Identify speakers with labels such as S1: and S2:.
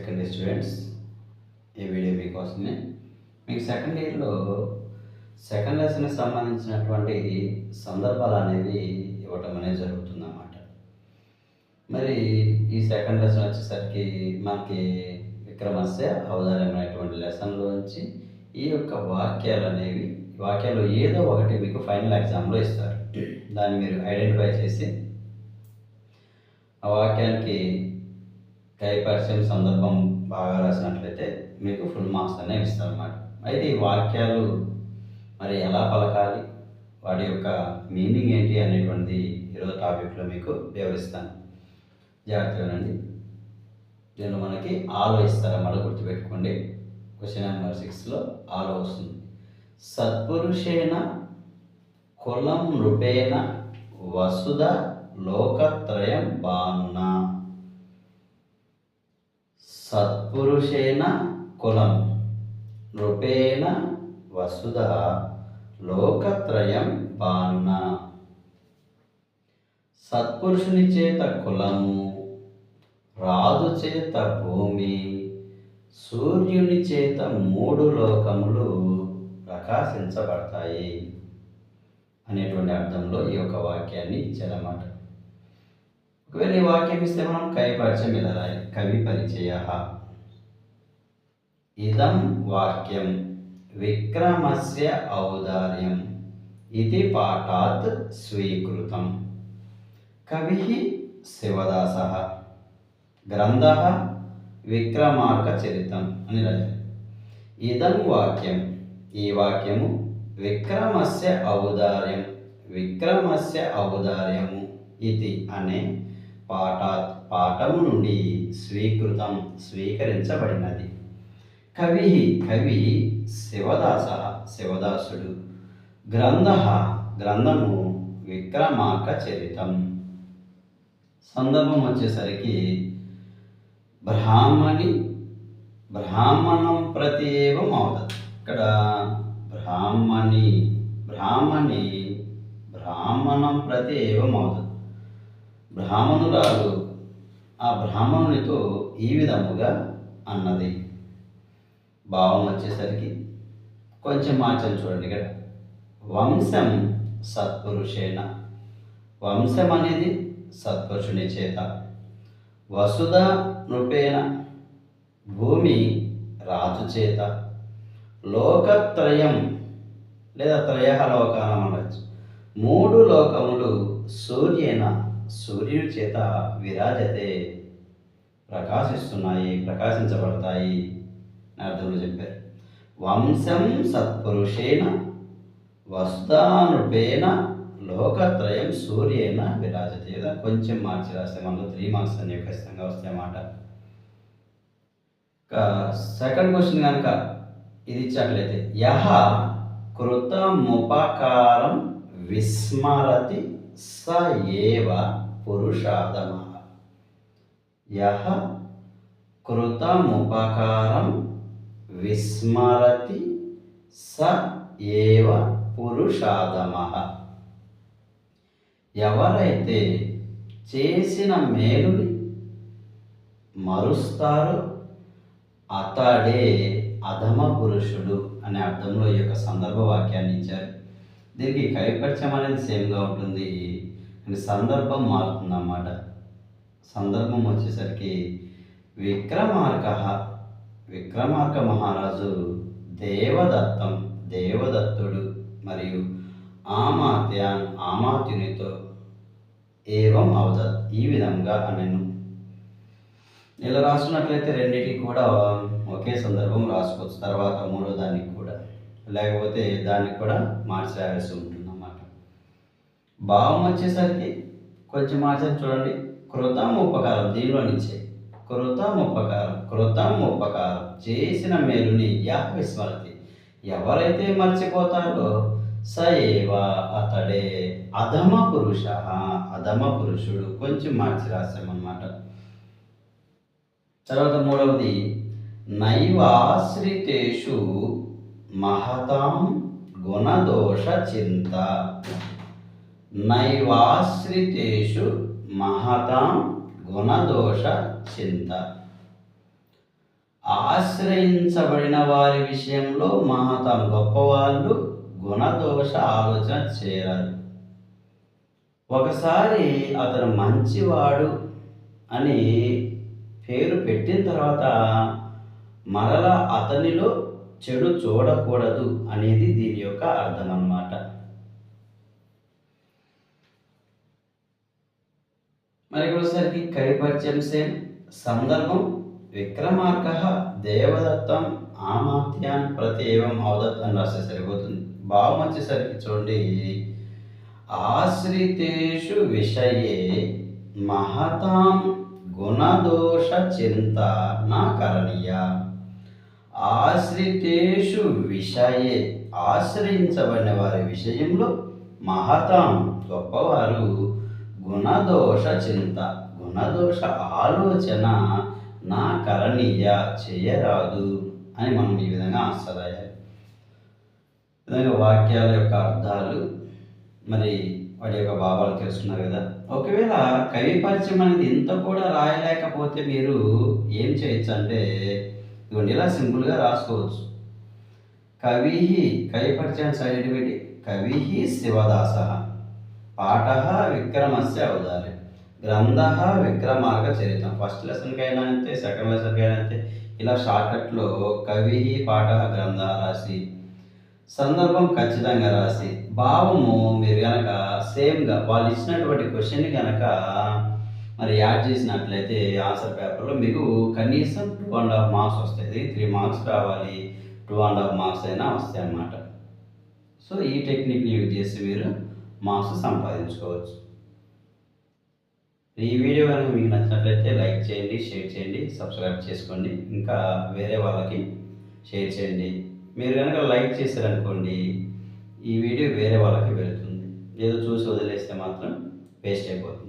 S1: Second year students, ఈ video మీకోసమే. మీకు సెకండ్ ఇయర్లో సెకండ్ లెసన్కి సంబంధించినటువంటి సందర్భాలు అనేవి ఇవ్వటం అనేది జరుగుతుందన్నమాట. మరి ఈ సెకండ్ లెసన్ వచ్చేసరికి మనకి విక్రమస్య ఔదార్యం అనేటువంటి లెసన్లోంచి ఈ యొక్క వాక్యాలు ఏదో ఒకటి మీకు ఫైనల్ ఎగ్జామ్లో ఇస్తారు. దాన్ని మీరు ఐడెంటిఫై చేసి ఆ వాక్యానికి కైపరిచయం సందర్భం బాగా రాసినట్లయితే మీకు ఫుల్ మార్క్స్ అనేవి ఇస్తారన్నమాట. అయితే ఈ వాక్యాలు మరి ఎలా పలకాలి, వాటి యొక్క మీనింగ్ ఏంటి అనేటువంటిది ఈరోజు టాపిక్లో మీకు వివరిస్తాను. జాగ్రత్తగా వినండి. దీనిలో మనకి ఆలో ఇస్తారన్నమాట, గుర్తుపెట్టుకోండి. క్వశ్చన్ నెంబర్ 6లో ఆలో వస్తుంది. సత్పురుషేణ కులం నృపేణ వసుధ లోకత్రయం బానునా. సత్పురుషేణ కులం నృపేణ వసుధ లోకత్రయం బానునా. సత్పురుషుని చేత కులము, రాజు చేత భూమి, సూర్యుని చేత 3 లోకములు ప్రకాశించబడతాయి అనేటువంటి అర్థంలో ఈ యొక్క వాక్యాన్ని ఇచ్చారన్నమాట. ఒకవేళ ఈ వాక్యం ఇస్తే మనం కవి పరిచయం ఇలా రాయాలి. కవి పరిచయ. ఇదం వాక్యం విక్రమస్య ఔదార్యం ఇది పాఠాత్ స్వీకృతం. కవి శివదాసః, గ్రంథః విక్రమార్క చరితం అని రాయాలి. ఇదం వాక్యం, ఈ వాక్యము విక్రమస్య ఔదార్యము ఇది అనే పాఠము నుండి స్వీకరించబడినది. కవి శివదాసుడు, గ్రంథము విక్రమార్క చరితం. సందర్భం వచ్చేసరికి బ్రాహ్మణం ప్రతి ఏవం అవుతుంది. ఇక్కడ బ్రాహ్మణం ప్రతి ఏవం అవుతుంది. బ్రాహ్మణురాలు ఆ బ్రాహ్మణునితో ఈ విధముగా అన్నది. భావం వచ్చేసరికి కొంచెం మార్చని చూడండి. ఇక్కడ వంశం సత్పురుషేణ, వంశం అనేది సత్పురుషుని చేత, వసుధ నృపేణ భూమి రాజు చేత, లోకత్రయం లేదా త్రయః లోకానం అనవచ్చు 3 లోకములు సూర్యుని చేత విరాజతే ప్రకాశించబడతాయి అని అర్థంలో చెప్పారు. వంశం సత్పురుషేణ వసుధానృపేణ లోకత్రయం సూర్యేణ విరాజతే. లేదా కొంచెం మార్చి రాస్తే మనలో 3 మార్క్స్ అనేవి ఖచ్చితంగా వస్తాయన్నమాట. సెకండ్ క్వశ్చన్ కనుక ఇది ఇచ్చట్లయితే యహ కృతముపకారం విస్మరతి స ఏవ పురుషాధమః. యహ కృతముపకారం విస్మరతి స ఏవ పురుషాధమః. ఎవరైతే చేసిన మేలుని మరుస్తారో అతడే అధమ పురుషుడు అనే అర్థంలో ఈ యొక్క సందర్భ వాక్యాన్ని ఇచ్చారు. దీనికి కవిపరిచయం అనేది సేమ్గా ఉంటుంది, కానీ సందర్భం మారుతుందన్నమాట. సందర్భం వచ్చేసరికి విక్రమార్క మహారాజు దేవదత్తుడు మరియు ఆమాత్యునితో ఏవం అవదత్ ఈ విధంగా అనెను. ఇలా రాసుకున్నట్లయితే రెండింటికి కూడా ఒకే సందర్భం రాసుకోవచ్చు. తర్వాత 3వ దానికి కూడా, లేకపోతే దానికి కూడా మార్చి రాయాల్సి ఉంటుందన్నమాట. భావం వచ్చేసరికి కొంచెం మార్చని చూడండి. కృతం ఉపకారం, దీనిలో నుంచే కృతం ఉపకారం చేసిన మేలుని యః విస్మరతి, ఎవరైతే మర్చిపోతారో స ఏవ అతడే అధమ పురుషుడు. కొంచెం మార్చి రాసామన్నమాట. తర్వాత 3వది నైవాశ్రితేషు మహతాం గుణదోష చింత. నైవాశ్రితేషు మహతాం గుణదోష చింత. ఆశ్రయించబడిన వారి విషయంలో మహతం గొప్పవాళ్ళు గుణదోష ఆలోచన చేయరాదు. ఒకసారి అతను మంచివాడు అని పేరు పెట్టిన తర్వాత మరలా అతనిలో చెడు చూడకూడదు అనేది దీని యొక్క అర్థం అన్నమాట. మరి ఒకసారికి కవి పరిచయం సేమ్ సందర్భం విక్రమార్క దేవదత్తం ఆమాత్యాన్ ప్రతి ఏవం అవదత్ అని రాస్తే సరిపోతుంది. భావం వచ్చేసరికి చూడండి, ఆశ్రితేషు విషయే మహతాం గుణదోష చింత నా కరణీయ. ఆశ్రితేషు విషయే ఆశ్రయించబడిన వారి విషయంలో మహతాం గొప్పవారు గుణదోష చింత గుణదోష ఆలోచన నా కరణీయ చేయరాదు అని మనం ఈ విధంగా ఆన్సర్ రాయాలి. విధంగా వాక్యాల యొక్క అర్థాలు మరి వాటి యొక్క భావాలు తెలుసుకున్నారు కదా. ఒకవేళ కవి పరిచయం అనేది ఇంత కూడా రాయలేకపోతే మీరు ఏం చేయొచ్చు అంటే ఇదిగోండి ఇలా సింపుల్గా రాసుకోవచ్చు. కవి పరిచయం సైడ్ పెట్టి కవి శివదాస పాఠ విక్రమస్య అవతారే గ్రంథ విక్రమార్క చరిత్రం. ఫస్ట్ లెసన్కైనా అంతే, సెకండ్ లెసన్కైనా అంతే. ఇలా షార్ట్కట్లో కవి పాఠ గ్రంథ రాసి సందర్భం ఖచ్చితంగా రాసి భావము మీరు కనుక సేమ్గా వాళ్ళు ఇచ్చినటువంటి క్వశ్చన్ని కనుక మరి యాడ్ చేసినట్లయితే ఆన్సర్ పేపర్లో మీకు కనీసం 2.5 మార్క్స్ వస్తాయి. 3 మార్క్స్ రావాలి, 2.5 మార్క్స్ అయినా వస్తాయి అన్నమాట. సో ఈ టెక్నిక్ని యూజ్ చేసి మీరు మార్క్స్ సంపాదించుకోవచ్చు. ఈ వీడియో కనుక మీకు నచ్చినట్లయితే లైక్ చేయండి, షేర్ చేయండి, సబ్స్క్రైబ్ చేసుకోండి, ఇంకా వేరే వాళ్ళకి షేర్ చేయండి. మీరు కనుక లైక్ చేశారనుకోండి ఈ వీడియో వేరే వాళ్ళకి వెళ్తుంది. ఏదో చూసి వదిలేస్తే మాత్రం వేస్ట్ అయిపోతుంది.